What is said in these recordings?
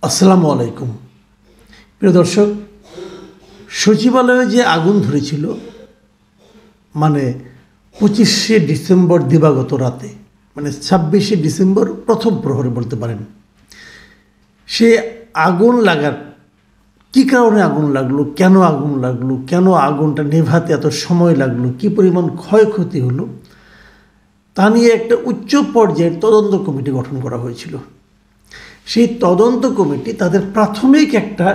আসসালামু আলাইকুম প্রিয় দর্শক, সচিবালয়ে যে আগুন ধরেছিল মানে 25শে ডিসেম্বর দিবাগত রাতে, মানে 26শে ডিসেম্বর প্রথম প্রহরে বলতে পারেন। সে আগুন লাগার কী কারণে আগুন লাগলো, কেন আগুন লাগলো, কেন আগুনটা নেভাতে এত সময় লাগলো, কী পরিমাণ ক্ষয়ক্ষতি হলো, তা নিয়ে একটা উচ্চ পর্যায়ের তদন্ত কমিটি গঠন করা হয়েছিল। সেই তদন্ত কমিটি তাদের প্রাথমিক একটা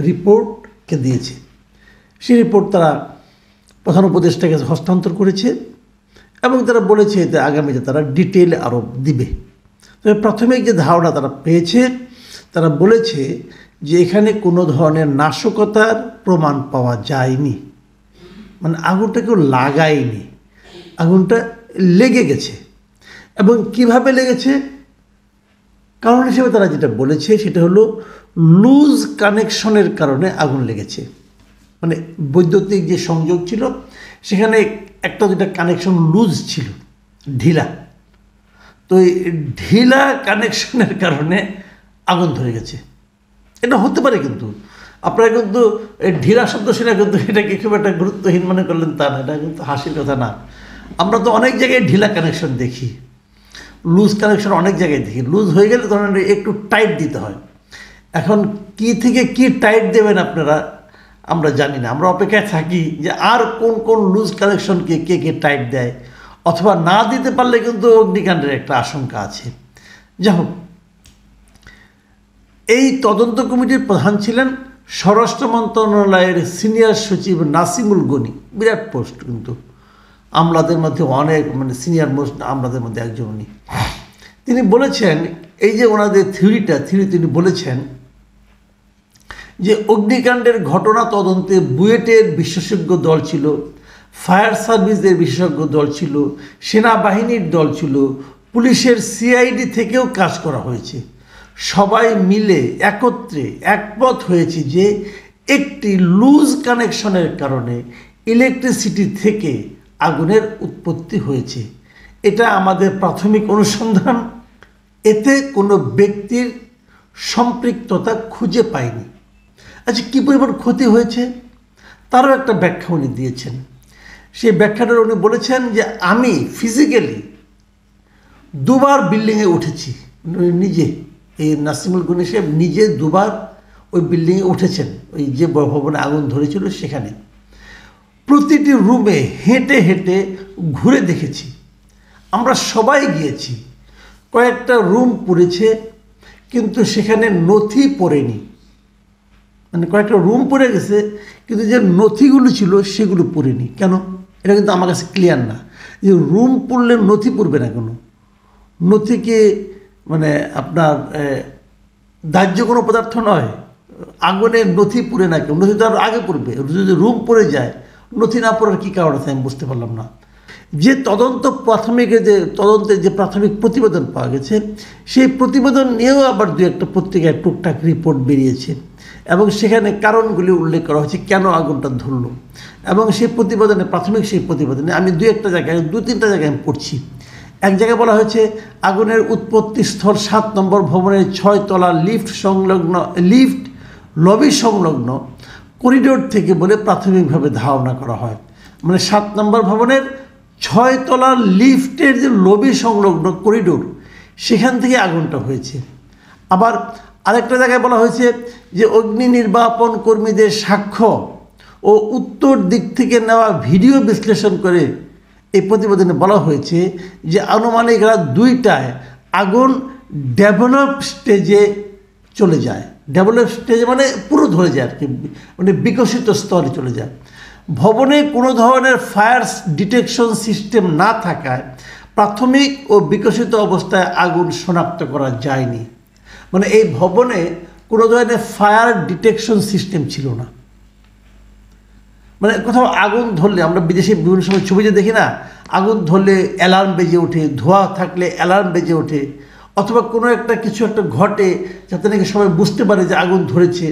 রিপোর্টকে দিয়েছে। সেই রিপোর্ট তারা প্রধান উপদেষ্টাকে হস্তান্তর করেছে এবং তারা বলেছে যে আগামীতে তারা ডিটেল আরও দিবে। তবে প্রাথমিক যে ধারণা তারা পেয়েছে, তারা বলেছে যে এখানে কোনো ধরনের নাশকতার প্রমাণ পাওয়া যায়নি, মানে আগুনটা কেউ লাগায়নি, আগুনটা লেগে গেছে। এবং কিভাবে লেগেছে, কারণ হিসেবে তারা যেটা বলেছে সেটা হলো লুজ কানেকশনের কারণে আগুন লেগেছে। মানে বৈদ্যুতিক যে সংযোগ ছিল সেখানে একটা দুটা কানেকশন লুজ ছিল, ঢিলা। তো এই ঢিলা কানেকশনের কারণে আগুন ধরে গেছে। এটা হতে পারে, কিন্তু আপনারা কিন্তু এই ঢিলা শব্দ শুনে কিন্তু এটাকে খুব একটা গুরুত্বহীন মনে করলেন তা না, এটা কিন্তু হাসির কথা না। আমরা তো অনেক জায়গায় ঢিলা কানেকশন দেখি, লুজ কানেকশন অনেক জায়গায় দেখি। লুজ হয়ে গেলে ধরেন একটু টাইট দিতে হয়। এখন কি থেকে কি টাইট দেবেন আপনারা আমরা জানি না, আমরা অপেক্ষায় থাকি যে আর কোন কোন লুজ কানেকশনকে কে কে টাইট দেয়, অথবা না দিতে পারলে কিন্তু অগ্নিকাণ্ডের একটা আশঙ্কা আছে। যাই হোক, এই তদন্ত কমিটির প্রধান ছিলেন স্বরাষ্ট্র মন্ত্রণালয়ের সিনিয়র সচিব নাসিমুল গনি। বিরাট পোস্ট, কিন্তু আমলাদের মধ্যে অনেক, মানে সিনিয়র মোস্ট আমলাদের মধ্যে একজন উনি। তিনি বলেছেন, এই যে ওনাদের থিওরি তিনি বলেছেন যে অগ্নিকাণ্ডের ঘটনা তদন্তে বুয়েটের বিশেষজ্ঞ দল ছিল, ফায়ার সার্ভিসের বিশেষজ্ঞ দল ছিল, সেনাবাহিনীর দল ছিল, পুলিশের সিআইডি থেকেও কাজ করা হয়েছে। সবাই মিলে একত্রে একমত হয়েছে যে একটি লুজ কানেকশনের কারণে ইলেকট্রিসিটি থেকে আগুনের উৎপত্তি হয়েছে। এটা আমাদের প্রাথমিক অনুসন্ধান, এতে কোনো ব্যক্তির সম্পৃক্ততা খুঁজে পায়নি। আচ্ছা, কী পরিমাণ ক্ষতি হয়েছে তারও একটা ব্যাখ্যা উনি দিয়েছেন। সেই ব্যাখ্যাটা উনি বলেছেন যে আমি ফিজিক্যালি দুবার বিল্ডিংয়ে উঠেছি, নিজে, এই নাসিমুল গনি সাহেব নিজে দুবার ওই বিল্ডিংয়ে উঠেছেন, ওই যে ভবনে আগুন ধরেছিল সেখানে। প্রতিটি রুমে হেঁটে হেঁটে ঘুরে দেখেছি, আমরা সবাই গিয়েছি। কয়েকটা রুম পড়েছে কিন্তু সেখানে নথি পড়েনি, মানে কয়েকটা রুম পড়ে গেছে কিন্তু যে নথিগুলো ছিল সেগুলো পড়েনি। কেন, এটা কিন্তু আমার কাছে ক্লিয়ার না। যে রুম পড়লে নথি পড়বে না কেন? নথিকে মানে আপনার দাহ্য কোনো পদার্থ নয়, আগুনে নথি পুড়ে না কেউ, নথি তো আর আগে পড়বে। যদি রুম পড়ে যায়, নথি না পড়ার কী কারণ আছে আমি বুঝতে পারলাম না। যে তদন্তের যে প্রাথমিক প্রতিবেদন পাওয়া গেছে, সেই প্রতিবেদন নিয়েও আবার দু একটা পত্রিকায় টুকটাক রিপোর্ট বেরিয়েছে এবং সেখানে কারণগুলি উল্লেখ করা হয়েছে কেন আগুনটা ধরল। এবং সেই প্রতিবেদনে, প্রাথমিক সেই প্রতিবেদনে আমি দু তিনটা জায়গায় আমি পড়ছি। এক জায়গায় বলা হয়েছে আগুনের উৎপত্তি স্থল 7 নম্বর ভবনের 6 তলা লিফট লবি সংলগ্ন করিডোর থেকে বলে প্রাথমিকভাবে ধারণা করা হয়। মানে 7 নম্বর ভবনের 6 তলার লিফটের যে লবি সংলগ্ন করিডোর, সেখান থেকে আগুনটা হয়েছে। আবার আরেকটা জায়গায় বলা হয়েছে যে অগ্নি নির্বাপন কর্মীদের সাক্ষ্য ও উত্তর দিক থেকে নেওয়া ভিডিও বিশ্লেষণ করে এই প্রতিবেদনে বলা হয়েছে যে আনুমানিক রাত 2টায় আগুন ডেভেলপ স্টেজে চলে যায়। ডেভেলপ স্টেজে মানে পুরো ধরে যায় আর কি, মানে বিকশিত স্তরে চলে যায়। ভবনে কোনো ধরনের ফায়ার ডিটেকশন সিস্টেম না থাকায় প্রাথমিক ও বিকশিত অবস্থায় আগুন শনাক্ত করা যায়নি। মানে এই ভবনে কোনো ধরনের ফায়ার ডিটেকশন সিস্টেম ছিল না। মানে কোথাও আগুন ধরলে, আমরা বিদেশে বিভিন্ন সময় ছবিতে দেখি না, আগুন ধরলে অ্যালার্ম বেজে ওঠে, ধোঁয়া থাকলে অ্যালার্ম বেজে ওঠে, অথবা কোনো একটা কিছু একটা ঘটে যাতে নাকি সবাই বুঝতে পারে যে আগুন ধরেছে।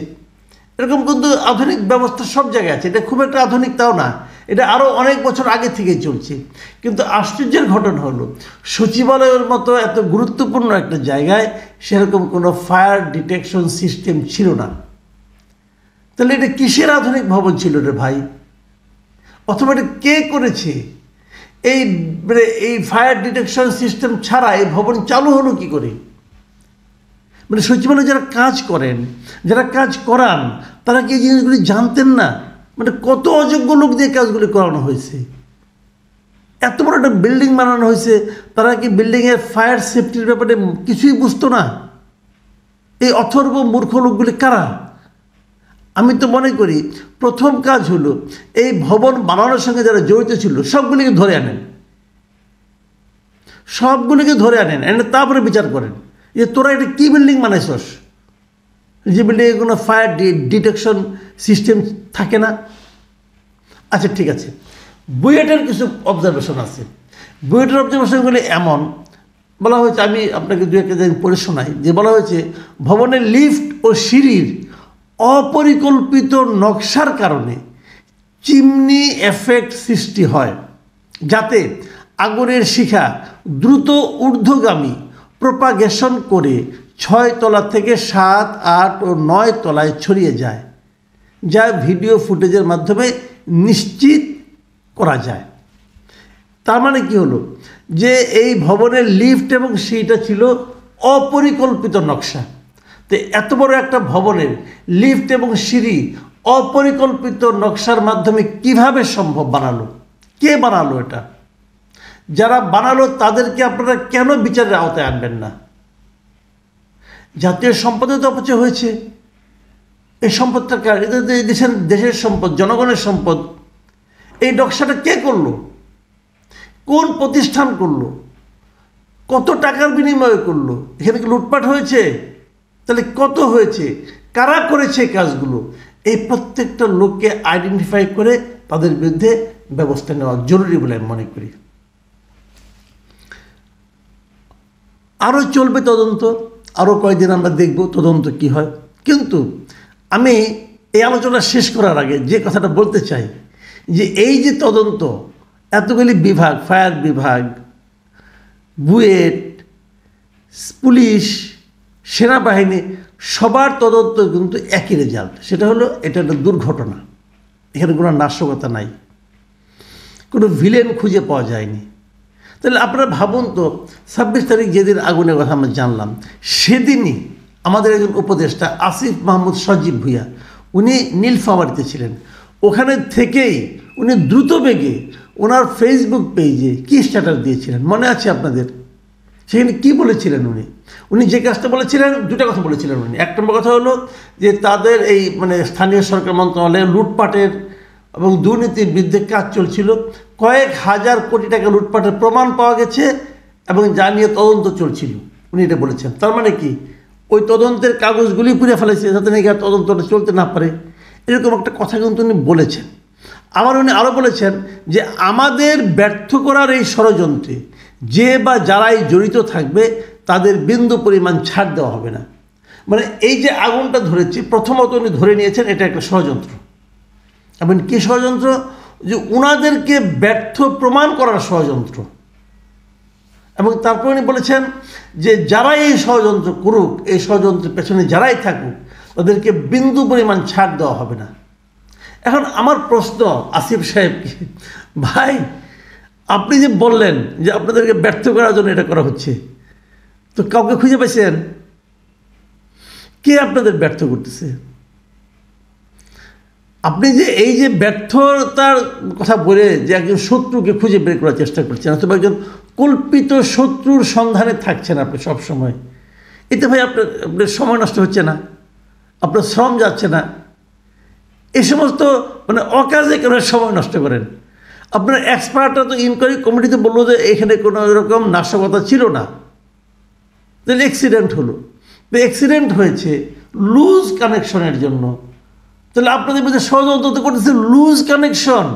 এরকম কিন্তু আধুনিক ব্যবস্থা সব জায়গায় আছে, এটা খুব একটা আধুনিক তাও না। এটা আরও অনেক বছর আগে থেকে চলছে। কিন্তু আশ্চর্যের ঘটনা হলো সচিবালয়ের মতো এত গুরুত্বপূর্ণ একটা জায়গায় সেরকম কোনো ফায়ার ডিটেকশন সিস্টেম ছিল না। তাহলে এটা কিসের আধুনিক ভবন ছিল রে ভাই? অথবা এটা কে করেছে? এই ফায়ার ডিটেকশন সিস্টেম ছাড়া এই ভবন চালু হলো কি করে? মানে সচিবালয়ে যারা কাজ করেন, যারা কাজ করান, তারা কি এই জিনিসগুলি জানতেন না? মানে কত অযোগ্য লোক দিয়ে কাজগুলি করানো হয়েছে। এত বড় একটা বিল্ডিং বানানো হয়েছে, তারা কি বিল্ডিংয়ের ফায়ার সেফটির ব্যাপারে কিছুই বুঝতো না? এই অথর্ব মূর্খ লোকগুলি কারা? আমি তো মনে করি প্রথম কাজ হলো এই ভবন বানানোর সঙ্গে যারা জড়িত ছিল সবগুলিকে ধরে আনেন, এনে তারপরে বিচার করেন যে তোরা এটা কী বিল্ডিং বানাইছস, যে বিল্ডিংয়ে কোনো ফায়ার ডিটেকশন সিস্টেম থাকে না। আচ্ছা ঠিক আছে, বুয়েটের কিছু অবজারভেশন আছে। বুয়েটের অবজারভেশনগুলি এমন বলা হয়েছে, আমি আপনাকে দু একটা দিন পড়ে শোনাই, যে বলা হয়েছে ভবনের লিফট ও সিঁড়ির অপরিকল্পিত নকশার কারণে চিমনি এফেক্ট সৃষ্টি হয়, যাতে আগুনের শিখা দ্রুত ঊর্ধ্বগামী প্রপাগেশন করে 6 তলা থেকে 7, 8 ও 9 তলায় ছড়িয়ে যায়, যা ভিডিও ফুটেজের মাধ্যমে নিশ্চিত করা যায়। তার মানে কি হলো যে এই ভবনের লিফট এবং সিঁড়িটা ছিল অপরিকল্পিত নকশা। তো এত বড় একটা ভবনের লিফট এবং সিঁড়ি অপরিকল্পিত নকশার মাধ্যমে কিভাবে সম্ভব বানালো? কে বানালো এটা? যারা বানালো তাদেরকে আপনারা কেন বিচারের আওতায় আনবেন না? জাতীয় সম্পদে তো অপচয় হয়েছে। এই সম্পদটা কার? এটা তো এই দেশের সম্পদ, জনগণের সম্পদ। এই নকশাটা কে করলো? কোন প্রতিষ্ঠান করলো? কত টাকার বিনিময়ে করলো? এখানে কি লুটপাট হয়েছে? তাহলে কত হয়েছে? কারা করেছে কাজগুলো? এই প্রত্যেকটা লোককে আইডেন্টিফাই করে তাদের বিরুদ্ধে ব্যবস্থা নেওয়া জরুরি বলে আমি মনে করি। আরও চলবে তদন্ত, আরও কয়েকদিন আমরা দেখব তদন্ত কি হয়। কিন্তু আমি এই আলোচনা শেষ করার আগে যে কথাটা বলতে চাই, যে এই যে তদন্ত, এতগুলি বিভাগ, ফায়ার বিভাগ, বুয়েট, পুলিশ, সেনাবাহিনী, সবার তদন্ত কিন্তু একই রেজাল্ট। সেটা হলো এটা একটা দুর্ঘটনা। এখানে কোনো নাশকতা নাই, কোনো ভিলেন খুঁজে পাওয়া যায়নি। তাহলে আপনারা ভাবুন তো, 26 তারিখ যেদিন আগুনের কথা আমরা জানলাম, সেদিনই আমাদের একজন উপদেষ্টা আসিফ মাহমুদ সজীব ভুঁইয়া, উনি নীলফামারীতে ছিলেন। ওখানে থেকেই উনি দ্রুত বেগে ওনার ফেসবুক পেজে কী স্ট্যাটাস দিয়েছিলেন মনে আছে আপনাদের? সেখানে কী বলেছিলেন উনি যে কাজটা বলেছিলেন, দুটো কথা বলেছিলেন উনি। এক নম্বর কথা হলো যে তাদের এই স্থানীয় সরকার মন্ত্রণালয়ে লুটপাটের এবং দুর্নীতির বিরুদ্ধে কাজ চলছিল, কয়েক হাজার কোটি টাকা লুটপাটের প্রমাণ পাওয়া গেছে এবং যা নিয়ে তদন্ত চলছিল, উনি এটা বলেছেন। তার মানে কি, ওই তদন্তের কাগজগুলি পুড়ে ফেলেছে যাতে নাকি আর তদন্তটা চলতে না পারে, এরকম একটা কথা কিন্তু উনি বলেছেন। আবার উনি আরও বলেছেন যে আমাদের ব্যর্থ করার এই ষড়যন্ত্রে যে বা যারাই জড়িত থাকবে তাদের বিন্দু পরিমাণ ছাড় দেওয়া হবে না। মানে এই যে আগুনটা ধরেছে, প্রথমত উনি ধরে নিয়েছেন এটা একটা ষড়যন্ত্র। এবং কী ষড়যন্ত্র? যে উনাদেরকে ব্যর্থ প্রমাণ করার ষড়যন্ত্র। এবং তারপর উনি বলেছেন যে যারাই এই ষড়যন্ত্র করুক, এই ষড়যন্ত্রের পেছনে যারাই থাকুক, তাদেরকে বিন্দু পরিমাণ ছাড় দেওয়া হবে না। এখন আমার প্রশ্ন আসিফ সাহেবকে, ভাই আপনি যে বললেন যে আপনাদেরকে ব্যর্থ করার জন্য এটা করা হচ্ছে, তো কাউকে খুঁজে পেয়েছেন? কে আপনাদের ব্যর্থ করতেছে? আপনি যে এই যে ব্যর্থতার কথা বলে যে একজন শত্রুকে খুঁজে বের করার চেষ্টা করছেন, অথবা একজন কল্পিত শত্রুর সন্ধানে থাকছেন আপনি সবসময়, এতে ভাই আপনার সময় নষ্ট হচ্ছে না? আপনার শ্রম যাচ্ছে না? এই সমস্ত অকাজে কেন সময় নষ্ট করেন? আপনার এক্সপার্টরা তো ইনকোয়ারি কমিটিতে বললো যে এখানে কোনো এরকম নাশকতা ছিল না, তাহলে অ্যাক্সিডেন্ট হলো। তো অ্যাক্সিডেন্ট হয়েছে লুজ কানেকশনের জন্য। তাহলে আপনাদের মধ্যে ষড়যন্ত্র করতেছে লুজ কানেকশন,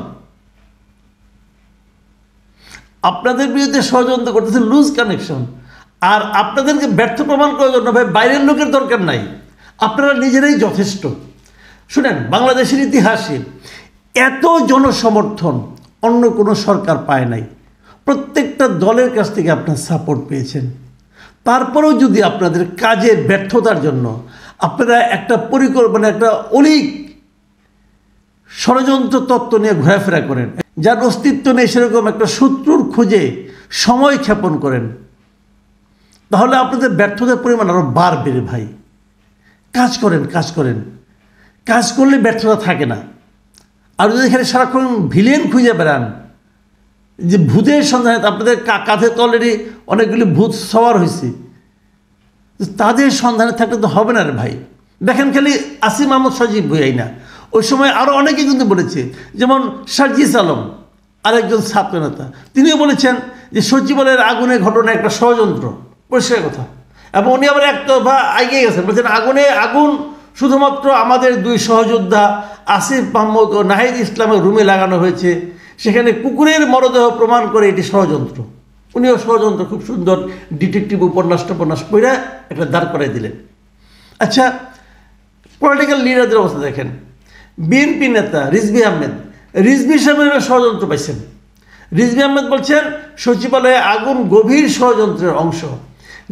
আপনাদের বিরুদ্ধে ষড়যন্ত্র করতেছে লুজ কানেকশন। আর আপনাদেরকে ব্যর্থ প্রমাণ করার জন্য ভাই বাইরের লোকের দরকার নাই, আপনারা নিজেরাই যথেষ্ট। শুনেন, বাংলাদেশের ইতিহাসে এত জনসমর্থন অন্য কোনো সরকার পায় নাই। প্রত্যেকটা দলের কাছ থেকে আপনার সাপোর্ট পেয়েছেন। তারপরেও যদি আপনাদের কাজের ব্যর্থতার জন্য আপনারা একটা পরিকল্পনা, একটা অলিক ষড়যন্ত্র তত্ত্ব নিয়ে ঘোরাফেরা করেন, যার অস্তিত্ব নেই সেরকম একটা শত্রুর খোঁজে সময় ক্ষেপণ করেন, তাহলে আপনাদের ব্যর্থতার পরিমাণ আরও বাড়বে রে ভাই। কাজ করেন, কাজ করেন। কাজ করলে ব্যর্থতা থাকে না। আর যদি এখানে সারাক্ষণ ভিলেন খুঁজে বেড়ান, যে ভূতের সন্ধানে, আপনাদের কাঁধে তো অলরেডি অনেকগুলি ভূত সওয়ার হয়েছে, তাদের সন্ধানে থাকলে তো হবে না রে ভাই। দেখেন খালি আসিম আহমদ সজীব ভুঁইয়াই না, ওই সময় আরও অনেকে কিন্তু বলেছে, যেমন সার্জিস আলম আরেকজন ছাত্রনেতা, তিনিও বলেছেন যে সচিবালয়ের আগুনের ঘটনা একটা ষড়যন্ত্র, পরিষ্কার কথা। এবং উনি আবার একটা এগিয়ে গেছেন, বলছেন আগুন শুধুমাত্র আমাদের দুই সহযোদ্ধা আসিফ মাহমুদ ও নাহিদ ইসলামের রুমে লাগানো হয়েছে, সেখানে কুকুরের মরদেহ প্রমাণ করে এটি ষড়যন্ত্র। উনিও ষড়যন্ত্র খুব সুন্দর ডিটেকটিভ উপন্যাস পড়ে একটা দাঁড় করাই দিলেন। আচ্ছা, পলিটিক্যাল লিডারদের অবস্থা দেখেন। বিএনপি নেতা রিজভী আহমেদ, রিজভী সাহেবের ষড়যন্ত্র পাইছেন। রিজভী আহমেদ বলছেন সচিবালয়ে আগুন গভীর ষড়যন্ত্রের অংশ,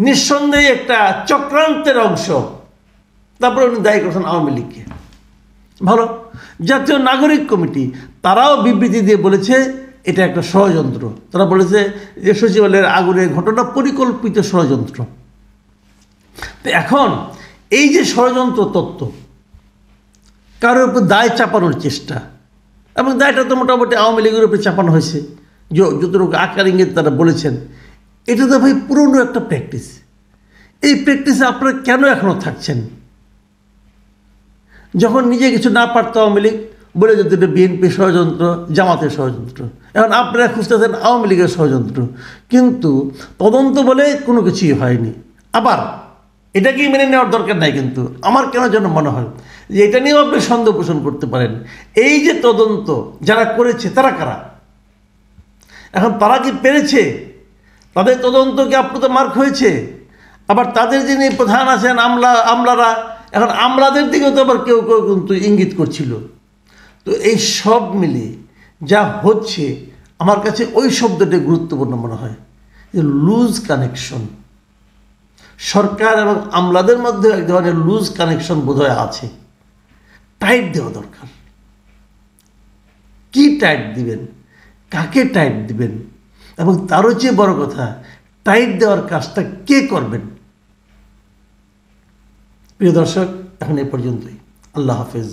নিঃসন্দেহে একটা চক্রান্তের অংশ। তারপরে উনি দায়ী করছেন আওয়ামী লীগকে। ভালো। জাতীয় নাগরিক কমিটি তারাও বিবৃতি দিয়ে বলেছে এটা একটা ষড়যন্ত্র। তারা বলেছে যে সচিবালয়ের আগুনের ঘটনা পরিকল্পিত ষড়যন্ত্র। তো এখন এই যে ষড়যন্ত্র তত্ত্ব, কারোর উপর দায় চাপানোর চেষ্টা, এবং দায়টা তো মোটামুটি আওয়ামী লীগের উপরে চাপানো হয়েছে, যতটুকু আকার ইঙ্গিত তারা বলেছেন। এটা তো ভাই পুরনো একটা প্র্যাকটিস। এই প্র্যাকটিসে আপনারা কেন এখনও থাকছেন? যখন নিজে কিছু না পারত আওয়ামী লীগ, বলে যেত এটা বিএনপি ষড়যন্ত্র, জামাতের ষড়যন্ত্র। এখন আপনারা খুঁজতেছেন আওয়ামী লীগের ষড়যন্ত্র, কিন্তু তদন্ত বলে কোনো কিছুই হয়নি। আবার এটাকেই মেনে নেওয়ার দরকার নাই, কিন্তু আমার কেন যেন মনে হয় যে এটা নিয়েও আপনি সন্দেহ পোষণ করতে পারেন। এই যে তদন্ত যারা করেছে তারা কারা? এখন তারা কি পেরেছে? তাদের তদন্ত কি আপ্লুত মার্ক হয়েছে? আবার তাদের যিনি প্রধান আছেন আমলারা, এখন আমলাদের দিকেও তো আবার কেউ কেউ কিন্তু ইঙ্গিত করছিল। তো এই সব মিলে যা হচ্ছে, আমার কাছে ওই শব্দটি গুরুত্বপূর্ণ মনে হয়, যে লুজ কানেকশন। সরকার এবং আমলাদের মধ্যে এক ধরনের লুজ কানেকশন বোধহয় আছে। টাইট দেওয়া দরকার। কি টাইট দিবেন, কাকে টাইট দিবেন, এবং তারও চেয়ে বড় কথা, টাইট দেওয়ার কাজটা কে করবেন? প্রিয় দর্শক, এখন এ পর্যন্তই। আল্লাহ হাফেজ।